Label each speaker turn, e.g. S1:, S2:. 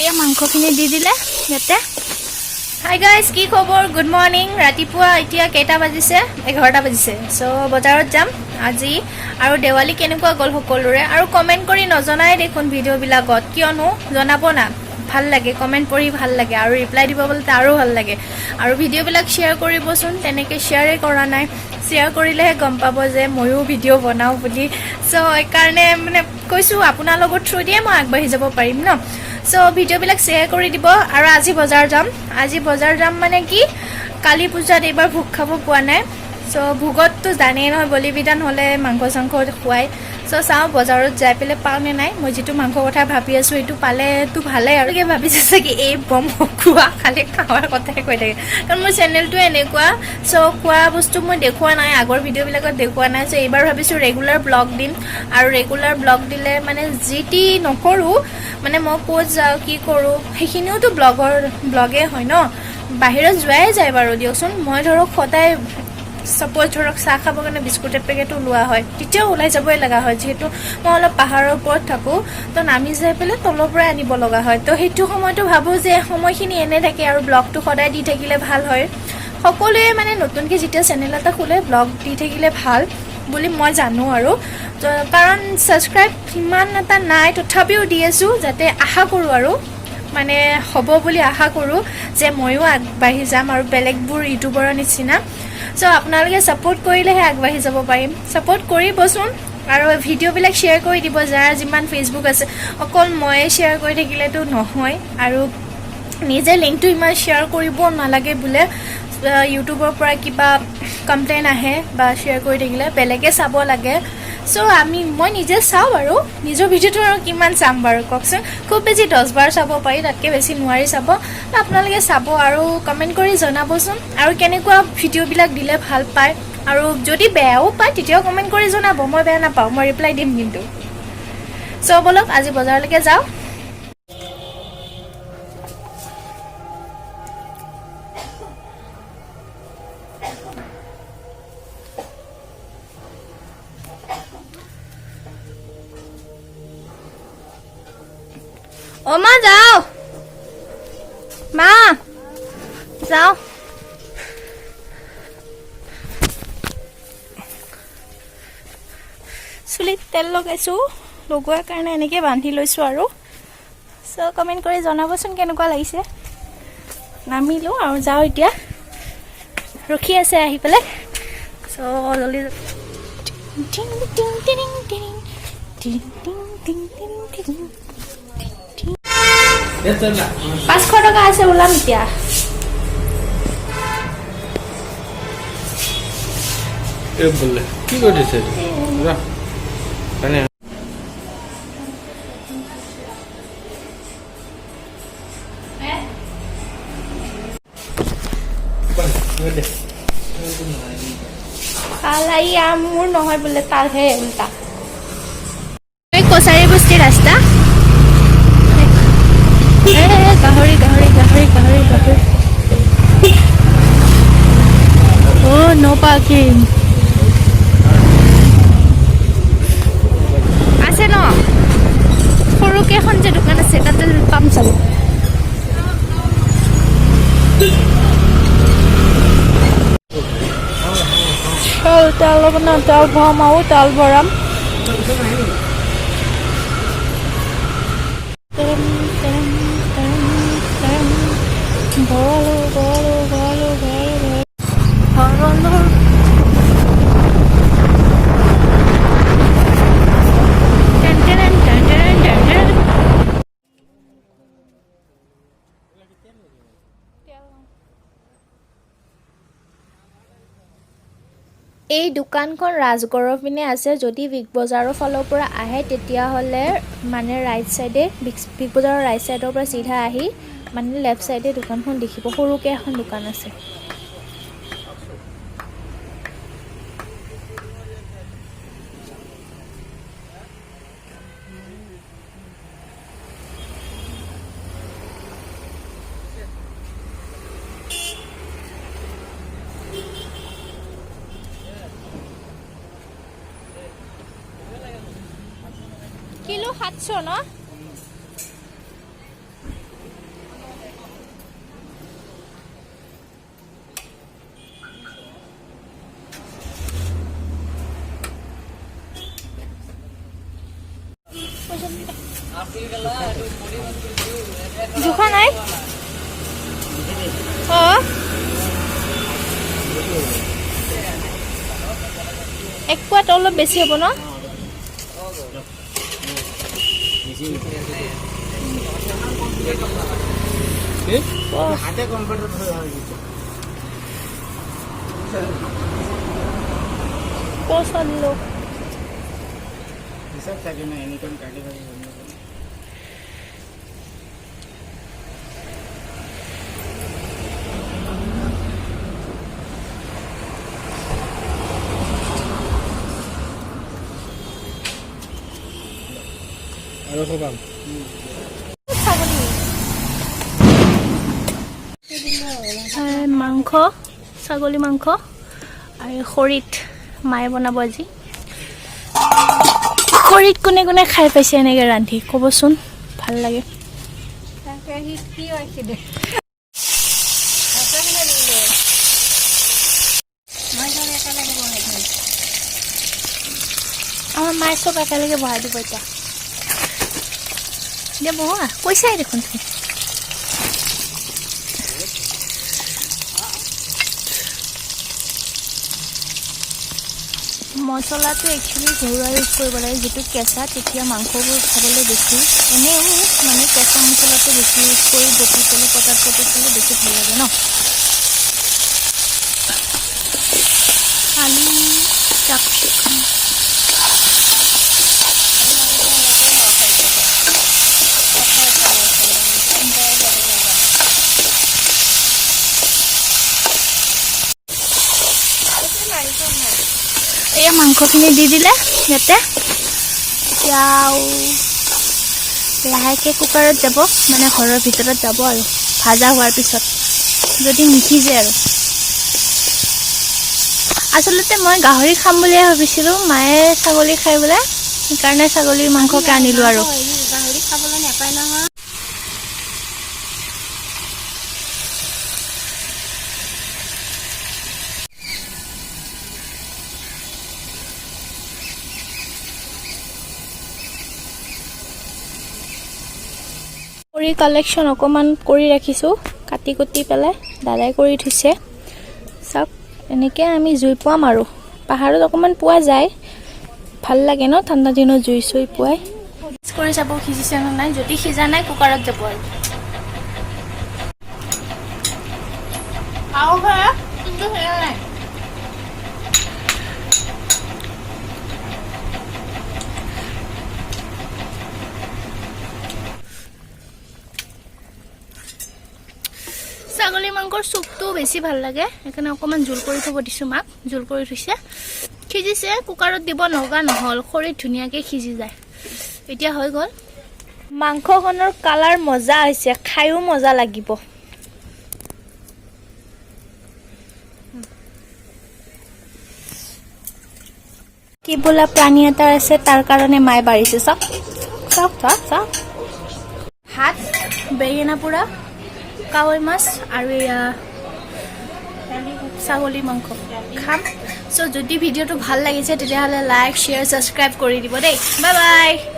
S1: এয়া মাংসখিনি দি দিলে ইয়াতে হাই গাইজ কি খবৰ গুড মৰ্নিং ৰাতিপুৱা এতিয়া কেইটা বাজিছে 11টা বাজিছে সো বজাৰত যাম আজি আৰু দেৱালী কেনেকুৱা গ'ল সকলোৰে আৰু কমেন্ট কৰি নজনাই দেখোন ভিডিঅ' বিলাকত কিয়নো জনাব না ভাল লাগে কমেন্ট পঢ়ি ভাল লাগে আৰু ৰিপ্লাই দিব বলতে আৰু ভাল লাগে আৰু ভিডিঅ' বিলাক শ্বেয়াৰ কৰিবচোন তেনেকৈ শ্বেয়াৰে কৰা নাই শ্বেয়াৰ কৰিলেহে গম পাব যে ময়ো ভিডিঅ' বনাওঁ বুলি সো এইকাৰণে মানে কৈছোঁ আপোনাৰ লগত থ্ৰু দিয়ে মই আগবাঢ়ি যাব পাৰিম ন সো ভিডিঅ' বিলাক শ্বেয়াৰ কৰি দিব আৰু আজি বজাৰ যাম মানে কি কালী পূজাত এইবাৰ ভোগ খাব পোৱা নাই সো ভোগততো জানেই নহয় বলি বিধান হ'লে মাংস চাংস খুৱাই সো চাওঁ বজাৰত যাই পেলাই পাওঁনে নাই মই যিটো মাংস কথা ভাবি আছোঁ এইটো পালেতো ভালেই আৰু ভাবিছে চাগে এই বম খোৱা খালি খাৱাৰ কথাই কৈ থাকে কাৰণ মোৰ চেনেলটো এনেকুৱা সো খোৱা বস্তু মই দেখুওৱা নাই আগৰ ভিডিঅ'বিলাকত দেখুওৱা নাই সো এইবাৰ ভাবিছোঁ ৰেগুলাৰ ব্লগ দিম আৰু ৰেগুলাৰ ব্লগ দিলে মানে যি টি নকৰোঁ মানে মই ক'ত যাওঁ কি কৰোঁ সেইখিনিওতো ব্লগে হয় ন বাহিৰত যোৱাই যায় বাৰু দিয়কচোন মই ধৰক সদায় সাপোজ ধৰক চাহ খাবৰ কাৰণে বিস্কুট পেকেটো লোৱা হয় তেতিয়াও ওলাই যাবই লগা হয় যিহেতু মই অলপ পাহাৰৰ ওপৰত থাকোঁ তো নামি যাই পেলাই তলৰ পৰাই আনিব লগা হয় তো সেইটো সময়তো ভাবোঁ যে সময়খিনি এনে থাকে আৰু ব্লগটো সদায় দি থাকিলে ভাল হয় সকলোৱে মানে নতুনকৈ যেতিয়া চেনেল এটা খোলে ব্লগ দি থাকিলে ভাল বুলি মই জানো আৰু কাৰণ ছাবস্ক্ৰাইব সিমান এটা নাই তথাপিও দি আছোঁ যাতে আশা কৰোঁ আৰু মানে হ'ব বুলি আশা কৰোঁ যে ময়ো আগবাঢ়ি যাম আৰু বেলেগবোৰ ইউটিউবাৰৰ নিচিনা সো আপোনালোকে সাপোৰ্ট কৰিলেহে আগবাঢ়ি যাব পাৰিম সাপোৰ্ট কৰিবচোন আৰু ভিডিঅ'বিলাক শ্বেয়াৰ কৰি দিব যাৰ যিমান ফেচবুক আছে অকল ময়ে শ্বেয়াৰ কৰি থাকিলেতো নহয় আৰু নিজে লিংকটো ইমান শ্বেয়াৰ কৰিব নালাগে বোলে ইউটিউবৰ পৰা কিবা কমপ্লেইন আহে বা শ্বেয়াৰ কৰি থাকিলে বেলেগে চাব লাগে সো মই নিজে চাওঁ বাৰু নিজৰ ভিডিঅ'টো আৰু কিমান চাম বাৰু কওকচোন খুব বেছি 10 বাৰ চাব পাৰি তাতকৈ বেছি নোৱাৰি চাব আপোনালোকে চাব আৰু কমেণ্ট কৰি জনাবচোন আৰু কেনেকুৱা ভিডিঅ'বিলাক দিলে ভাল পায় আৰু যদি বেয়াও পায় তেতিয়াও কমেণ্ট কৰি জনাব মই বেয়া নাপাওঁ মই ৰিপ্লাই দিম কিন্তু সো বলক আজি বজাৰলৈকে যাওঁ মা যাও মা যাও চুলিত তেল লগাইছোঁ লগোৱাৰ কাৰণে এনেকৈ বান্ধি লৈছোঁ আৰু সো কমেণ্ট কৰি জনাবচোন কেনেকুৱা লাগিছে নামিলোঁ আৰু যাওঁ এতিয়া ৰখি আছে আহি পেলাই সো জলদি 500 টকা আছে ওলাম এতিয়া
S2: কি কৰিছে
S1: মোৰ নহয় বোলে তাৰহে উল্টা কছাৰী বস্তি ৰাস্তা গাহৰি no parking আছে ন সৰুকে এখন যে দোকান আছে তাতে পাম চাব তেল ভৰাম আৰু তেল ভৰাম এই দোকানখন ৰাজগড়ৰ পিনে আছে যদি বিগ বজাৰৰ ফালৰ পৰা আহে তেতিয়াহ'লে মানে ৰাইট সাইডে বিগ বজাৰৰ ৰাইট সাইডৰ পৰা চিধা আহি মানে লেফট সাইডে দোকানখন দেখিব সৰুকৈ এখন দোকান আছে কিলো 700 ন জোখা নাই এক পোৱাত অলপ বেছি হ'ব ন পচন্দ
S2: আৰু খবাম
S1: মাংস ছাগলী মাংস আৰু খৰিত মায়ে বনাব আজি খৰিত কোনে কোনে খাই পাইছে এনেকৈ ৰান্ধি ক'বচোন ভাল লাগে আমাৰ মায়ে চব একেলগে বহাই দিব এতিয়া দিয়া বহোৱা কৈছাই দেখোন তুমি মছলাটো একচুৱেলি ঘৰুৱা ইউজ কৰিব লাগে যিটো কেঁচা তেতিয়া মাংসবোৰ খাবলৈ বেছি এনেও মানে কেঁচা মছলাটো বেছি ইউজ কৰি বটি পেলাই পটাত পেলাই বেছি ভাল লাগে ন আলু কেপচিকাম এয়া মাংসখিনি দি দিলে ইয়াতে এতিয়া লাহেকৈ কুকাৰত যাব মানে ঘৰৰ ভিতৰত যাব আৰু ভাজা হোৱাৰ পিছত যদি নিসিজে আৰু আচলতে মই গাহৰি খাম বুলিয়ে ভাবিছিলোঁ মায়ে ছাগলী খাই বোলে সেইকাৰণে ছাগলীৰ মাংসকে আনিলোঁ আৰু গাহৰি খাবলৈ নাপায় নহয় কৰি কালেকশ্যন অকণমান কৰি ৰাখিছোঁ কাটি কুটি পেলাই দাদাই কৰি থৈছে চাওক এনেকৈ আমি জুই পোৱাম আৰু পাহাৰত অকণমান পোৱা যায় ভাল লাগে ন ঠাণ্ডা দিনত জুই চুই পুৱাই কৰি চাব সিজিছে নে নাই যদি সিজা নাই কুকাৰত যাব আৰু কিন্তু সেয়া নাই ছাগলী মাংসৰ চুপটো বেছি ভাল লাগে সেইকাৰণে অকণমান জোল কৰি থ'ব দিছোঁ মাক জোল কৰি থৈছে সিজিছে কুকাৰত দিব লগা নহ'ল খৰিত ধুনীয়াকৈ সিজি যায় এতিয়া হৈ গ'ল মাংসখনৰ কালাৰ মজা হৈছে খায়ো মজা লাগিব কি বোলা প্ৰাণী এটা আছে তাৰ কাৰণে মায়ে বাঢ়িছে চাওক চাওক চাওক চাওক ভাত বেঙেনা পোৰা কাৱৈ মাছ আৰু এয়া ছাগলী মাংস খাম চ' যদি ভিডিঅ'টো ভাল লাগিছে তেতিয়াহ'লে লাইক শ্বেয়াৰ ছাবস্ক্ৰাইব কৰি দিব দেই বাই বাই